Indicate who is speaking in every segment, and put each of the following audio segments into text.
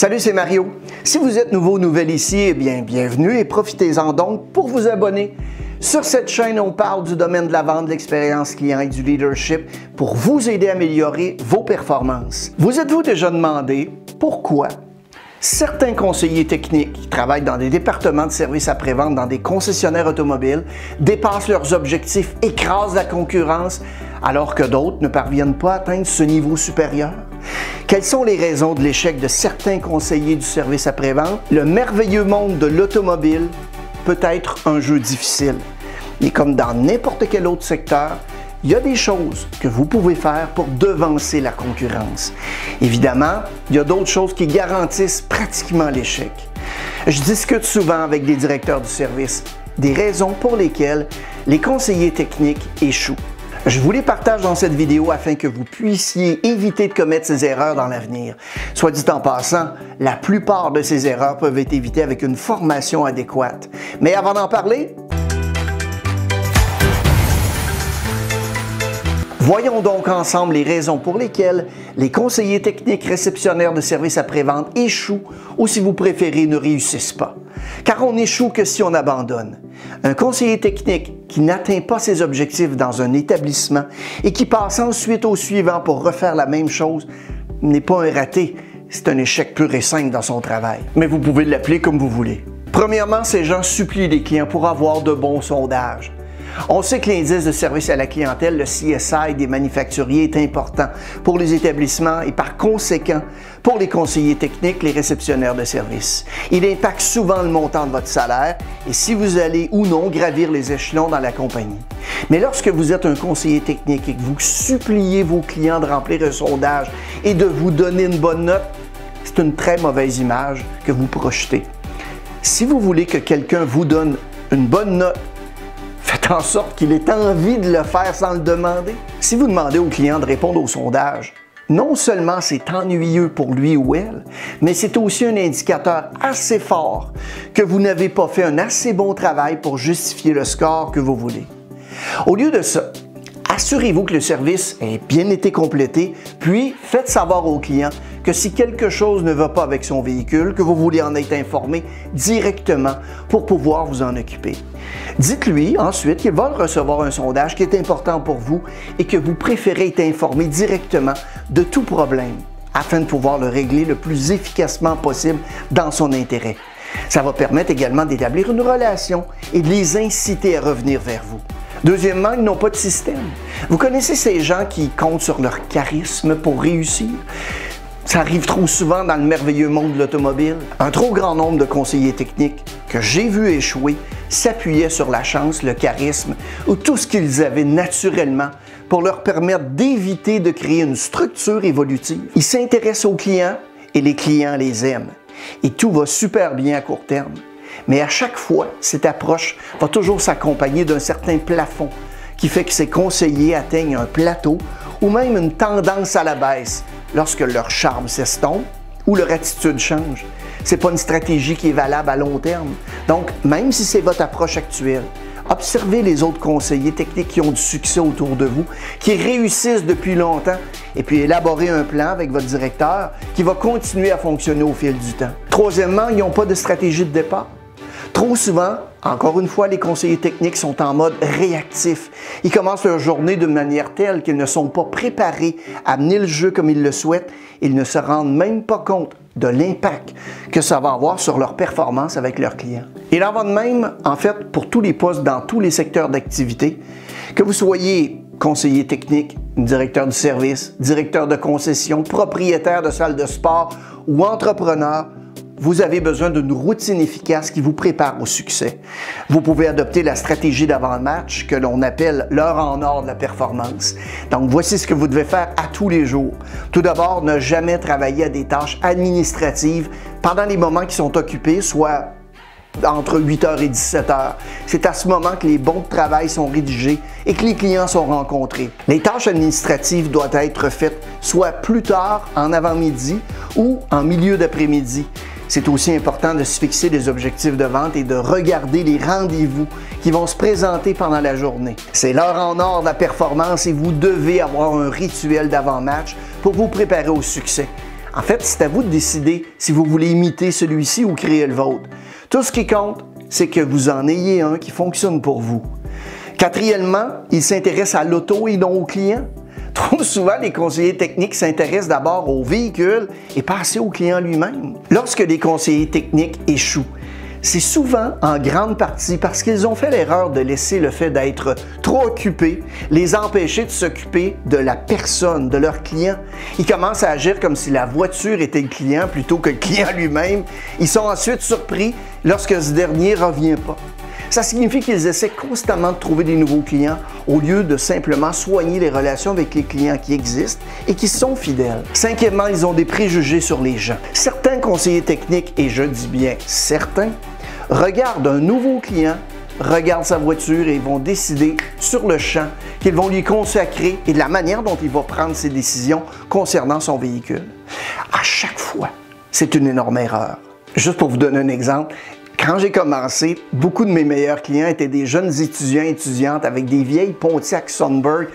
Speaker 1: Salut, c'est Mario. Si vous êtes nouveau ou nouvelle ici, eh bien, bienvenue et profitez-en donc pour vous abonner. Sur cette chaîne, on parle du domaine de la vente, de l'expérience client et du leadership pour vous aider à améliorer vos performances. Vous êtes-vous déjà demandé pourquoi certains conseillers techniques qui travaillent dans des départements de services après-vente dans des concessionnaires automobiles dépassent leurs objectifs, écrasent la concurrence, alors que d'autres ne parviennent pas à atteindre ce niveau supérieur? Quelles sont les raisons de l'échec de certains conseillers du service après-vente? Le merveilleux monde de l'automobile peut être un jeu difficile. Et comme dans n'importe quel autre secteur, il y a des choses que vous pouvez faire pour devancer la concurrence. Évidemment, il y a d'autres choses qui garantissent pratiquement l'échec. Je discute souvent avec des directeurs du service des raisons pour lesquelles les conseillers techniques échouent. Je vous les partage dans cette vidéo afin que vous puissiez éviter de commettre ces erreurs dans l'avenir. Soit dit en passant, la plupart de ces erreurs peuvent être évitées avec une formation adéquate. Mais avant d'en parler, voyons donc ensemble les raisons pour lesquelles les conseillers techniques réceptionnaires de services après-vente échouent ou, si vous préférez, ne réussissent pas. Car on n'échoue que si on abandonne. Un conseiller technique qui n'atteint pas ses objectifs dans un établissement et qui passe ensuite au suivant pour refaire la même chose n'est pas un raté, c'est un échec pur et simple dans son travail. Mais vous pouvez l'appeler comme vous voulez. Premièrement, ces gens supplient les clients pour avoir de bons sondages. On sait que l'indice de service à la clientèle, le CSI des manufacturiers, est important pour les établissements et par conséquent pour les conseillers techniques, les réceptionnaires de services. Il impacte souvent le montant de votre salaire et si vous allez ou non gravir les échelons dans la compagnie. Mais lorsque vous êtes un conseiller technique et que vous suppliez vos clients de remplir un sondage et de vous donner une bonne note, c'est une très mauvaise image que vous projetez. Si vous voulez que quelqu'un vous donne une bonne note, faites en sorte qu'il ait envie de le faire sans le demander. Si vous demandez au client de répondre au sondage, non seulement c'est ennuyeux pour lui ou elle, mais c'est aussi un indicateur assez fort que vous n'avez pas fait un assez bon travail pour justifier le score que vous voulez. Au lieu de ça, assurez-vous que le service ait bien été complété, puis faites savoir au client que si quelque chose ne va pas avec son véhicule, que vous voulez en être informé directement pour pouvoir vous en occuper. Dites-lui ensuite qu'il va recevoir un sondage qui est important pour vous et que vous préférez être informé directement de tout problème afin de pouvoir le régler le plus efficacement possible dans son intérêt. Ça va permettre également d'établir une relation et de les inciter à revenir vers vous. Deuxièmement, ils n'ont pas de système. Vous connaissez ces gens qui comptent sur leur charisme pour réussir? Ça arrive trop souvent dans le merveilleux monde de l'automobile. Un trop grand nombre de conseillers techniques que j'ai vu échouer s'appuyaient sur la chance, le charisme ou tout ce qu'ils avaient naturellement pour leur permettre d'éviter de créer une structure évolutive. Ils s'intéressent aux clients et les clients les aiment. Et tout va super bien à court terme. Mais à chaque fois, cette approche va toujours s'accompagner d'un certain plafond qui fait que ces conseillers atteignent un plateau ou même une tendance à la baisse lorsque leur charme s'estompe ou leur attitude change. Ce n'est pas une stratégie qui est valable à long terme. Donc, même si c'est votre approche actuelle, observez les autres conseillers techniques qui ont du succès autour de vous, qui réussissent depuis longtemps, et puis élaborez un plan avec votre directeur qui va continuer à fonctionner au fil du temps. Troisièmement, ils n'ont pas de stratégie de départ. Trop souvent, encore une fois, les conseillers techniques sont en mode réactif. Ils commencent leur journée de manière telle qu'ils ne sont pas préparés à mener le jeu comme ils le souhaitent. Ils ne se rendent même pas compte de l'impact que ça va avoir sur leur performance avec leurs clients. Il en va de même, en fait, pour tous les postes dans tous les secteurs d'activité, que vous soyez conseiller technique, directeur du service, directeur de concession, propriétaire de salle de sport ou entrepreneur. Vous avez besoin d'une routine efficace qui vous prépare au succès. Vous pouvez adopter la stratégie d'avant-match que l'on appelle l'heure en or de la performance. Donc, voici ce que vous devez faire à tous les jours. Tout d'abord, ne jamais travailler à des tâches administratives pendant les moments qui sont occupés, soit entre 8h et 17h. C'est à ce moment que les bons de travail sont rédigés et que les clients sont rencontrés. Les tâches administratives doivent être faites soit plus tard, en avant-midi ou en milieu d'après-midi. C'est aussi important de se fixer des objectifs de vente et de regarder les rendez-vous qui vont se présenter pendant la journée. C'est l'heure en or de la performance et vous devez avoir un rituel d'avant-match pour vous préparer au succès. En fait, c'est à vous de décider si vous voulez imiter celui-ci ou créer le vôtre. Tout ce qui compte, c'est que vous en ayez un qui fonctionne pour vous. Quatrièmement, ils s'intéressent à l'auto et non au client. Trop souvent, les conseillers techniques s'intéressent d'abord au véhicule et pas assez au client lui-même. Lorsque les conseillers techniques échouent, c'est souvent en grande partie parce qu'ils ont fait l'erreur de laisser le fait d'être trop occupés les empêcher de s'occuper de la personne, de leur client. Ils commencent à agir comme si la voiture était le client plutôt que le client lui-même. Ils sont ensuite surpris lorsque ce dernier ne revient pas. Ça signifie qu'ils essaient constamment de trouver des nouveaux clients au lieu de simplement soigner les relations avec les clients qui existent et qui sont fidèles. Cinquièmement, ils ont des préjugés sur les gens. Certains conseillers techniques, et je dis bien certains, regardent un nouveau client, regardent sa voiture et vont décider sur le champ qu'ils vont lui consacrer et de la manière dont il va prendre ses décisions concernant son véhicule. À chaque fois, c'est une énorme erreur. Juste pour vous donner un exemple, quand j'ai commencé, beaucoup de mes meilleurs clients étaient des jeunes étudiants et étudiantes avec des vieilles Pontiac Sunbird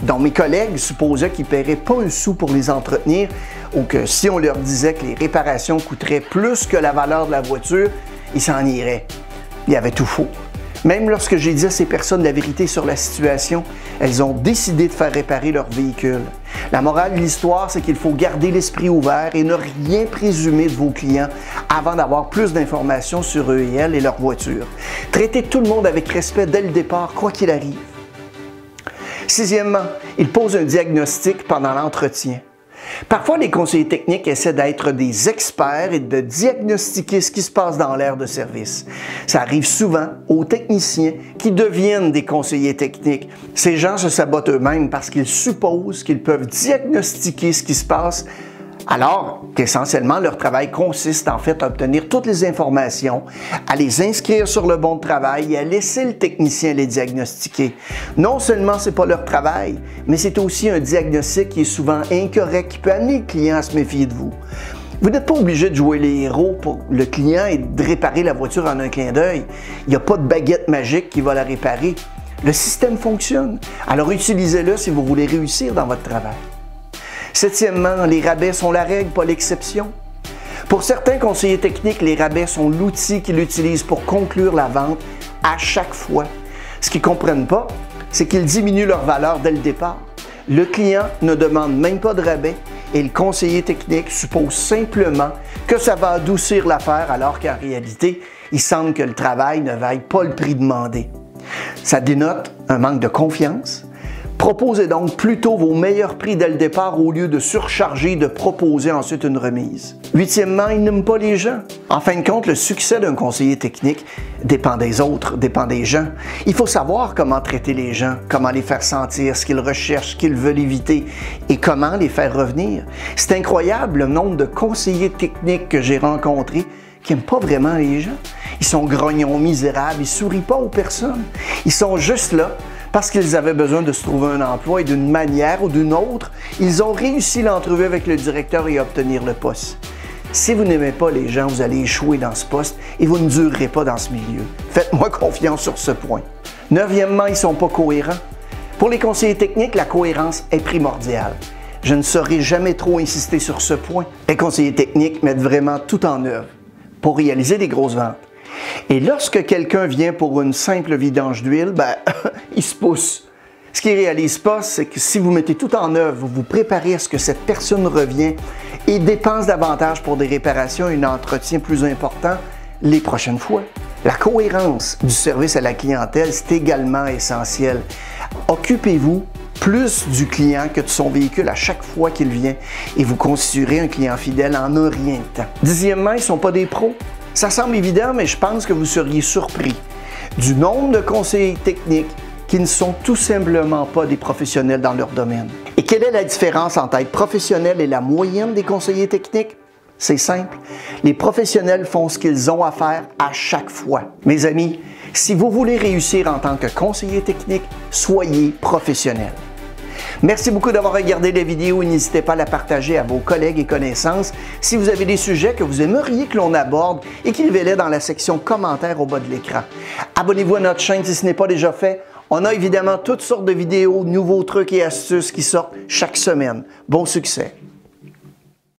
Speaker 1: dont mes collègues supposaient qu'ils ne paieraient pas un sou pour les entretenir ou que si on leur disait que les réparations coûteraient plus que la valeur de la voiture, ils s'en iraient. Il y avait tout faux. Même lorsque j'ai dit à ces personnes la vérité sur la situation, elles ont décidé de faire réparer leur véhicule. La morale de l'histoire, c'est qu'il faut garder l'esprit ouvert et ne rien présumer de vos clients avant d'avoir plus d'informations sur eux et elles et leur voiture. Traitez tout le monde avec respect dès le départ, quoi qu'il arrive. Sixièmement, ils posent un diagnostic pendant l'entretien. Parfois, les conseillers techniques essaient d'être des experts et de diagnostiquer ce qui se passe dans l'aire de service. Ça arrive souvent aux techniciens qui deviennent des conseillers techniques. Ces gens se sabotent eux-mêmes parce qu'ils supposent qu'ils peuvent diagnostiquer ce qui se passe, alors qu'essentiellement leur travail consiste en fait à obtenir toutes les informations, à les inscrire sur le bon de travail et à laisser le technicien les diagnostiquer. Non seulement c'est pas leur travail, mais c'est aussi un diagnostic qui est souvent incorrect, qui peut amener le client à se méfier de vous. Vous n'êtes pas obligé de jouer les héros pour le client et de réparer la voiture en un clin d'œil. Il n'y a pas de baguette magique qui va la réparer. Le système fonctionne, alors utilisez-le si vous voulez réussir dans votre travail. Septièmement, les rabais sont la règle, pas l'exception. Pour certains conseillers techniques, les rabais sont l'outil qu'ils utilisent pour conclure la vente à chaque fois. Ce qu'ils ne comprennent pas, c'est qu'ils diminuent leur valeur dès le départ. Le client ne demande même pas de rabais et le conseiller technique suppose simplement que ça va adoucir l'affaire alors qu'en réalité, il semble que le travail ne vaille pas le prix demandé. Ça dénote un manque de confiance. Proposez donc plutôt vos meilleurs prix dès le départ au lieu de surcharger et de proposer ensuite une remise. Huitièmement, ils n'aiment pas les gens. En fin de compte, le succès d'un conseiller technique dépend des autres, dépend des gens. Il faut savoir comment traiter les gens, comment les faire sentir, ce qu'ils recherchent, ce qu'ils veulent éviter et comment les faire revenir. C'est incroyable le nombre de conseillers techniques que j'ai rencontrés qui n'aiment pas vraiment les gens. Ils sont grognons, misérables, ils ne sourient pas aux personnes. Ils sont juste là parce qu'ils avaient besoin de se trouver un emploi et d'une manière ou d'une autre, ils ont réussi l'entrevue avec le directeur et obtenir le poste. Si vous n'aimez pas les gens, vous allez échouer dans ce poste et vous ne durerez pas dans ce milieu. Faites-moi confiance sur ce point. Neuvièmement, ils ne sont pas cohérents. Pour les conseillers techniques, la cohérence est primordiale. Je ne saurais jamais trop insister sur ce point. Les conseillers techniques mettent vraiment tout en œuvre pour réaliser des grosses ventes. Et lorsque quelqu'un vient pour une simple vidange d'huile, il se pousse. Ce qu'il ne réalise pas, c'est que si vous mettez tout en œuvre, vous vous préparez à ce que cette personne revienne et dépense davantage pour des réparations et un entretien plus important les prochaines fois. La cohérence du service à la clientèle, c'est également essentiel. Occupez-vous plus du client que de son véhicule à chaque fois qu'il vient et vous constituerez un client fidèle en un rien de temps. Dixièmement, ils ne sont pas des pros. Ça semble évident, mais je pense que vous seriez surpris du nombre de conseillers techniques qui ne sont tout simplement pas des professionnels dans leur domaine. Et quelle est la différence entre être professionnel et la moyenne des conseillers techniques? C'est simple. Les professionnels font ce qu'ils ont à faire à chaque fois. Mes amis, si vous voulez réussir en tant que conseiller technique, soyez professionnel. Merci beaucoup d'avoir regardé la vidéo et n'hésitez pas à la partager à vos collègues et connaissances. Si vous avez des sujets que vous aimeriez que l'on aborde, écrivez-les dans la section commentaires au bas de l'écran. Abonnez-vous à notre chaîne si ce n'est pas déjà fait. On a évidemment toutes sortes de vidéos, nouveaux trucs et astuces qui sortent chaque semaine. Bon succès!